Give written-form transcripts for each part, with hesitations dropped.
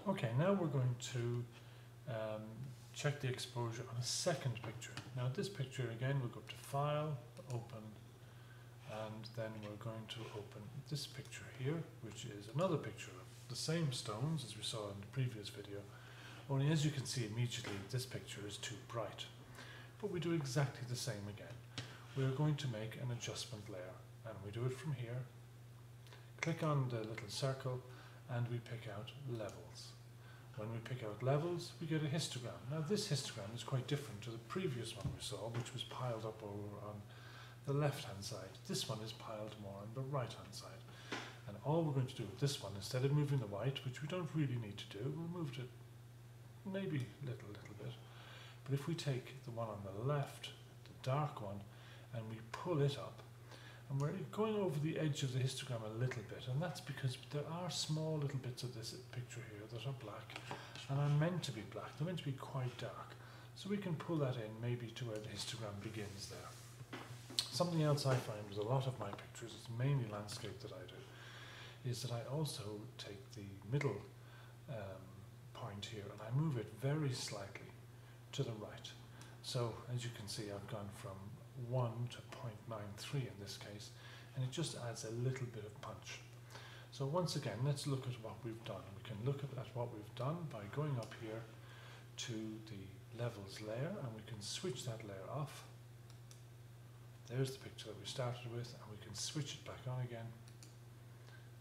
Okay, now we're going to check the exposure on a second picture. Now this picture again, we'll go up to File, Open, and then we're going to open this picture here, which is another picture of the same stones as we saw in the previous video, only as you can see immediately this picture is too bright. But we do exactly the same again. We're going to make an adjustment layer, and we do it from here. Click on the little circle and we pick out levels. When we pick out levels, we get a histogram. Now this histogram is quite different to the previous one we saw, which was piled up over on the left hand side. This one is piled more on the right hand side. And all we're going to do with this one, instead of moving the white, which we don't really need to do, we'll move it maybe a little bit. But if we take the one on the left, the dark one, and we pull it up, and we're going over the edge of the histogram a little bit, and that's because there are small little bits of this picture here that are black, and are meant to be black, they're meant to be quite dark. So we can pull that in maybe to where the histogram begins there. Something else I find with a lot of my pictures, it's mainly landscape that I do, is that I also take the middle point here and I move it very slightly to the right. So as you can see, I've gone from 1 to 0.93 in this case, and it just adds a little bit of punch. So once again, let's look at what we've done. We can look at what we've done by going up here to the levels layer, and we can switch that layer off. There's the picture that we started with, and we can switch it back on again,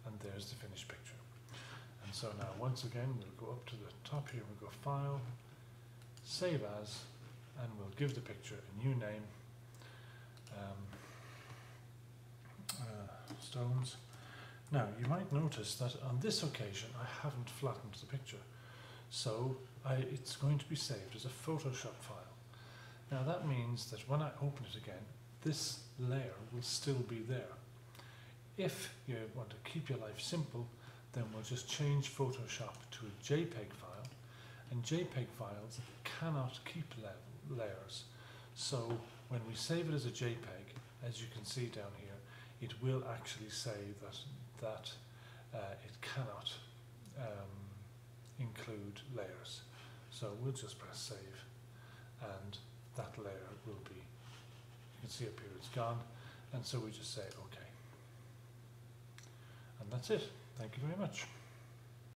and there's the finished picture. And so now once again, we'll go up to the top here, we'll go File, Save As, and we'll give the picture a new name, Stones. Now you might notice that on this occasion I haven't flattened the picture, so it's going to be saved as a Photoshop file. Now that means that when I open it again, this layer will still be there. If you want to keep your life simple, then we'll just change Photoshop to a JPEG file, and JPEG files cannot keep layers. So when we save it as a JPEG, as you can see down here, it will actually say that it cannot include layers. So we'll just press save, and that layer will be, you can see up here it's gone, and so we just say OK. And that's it. Thank you very much.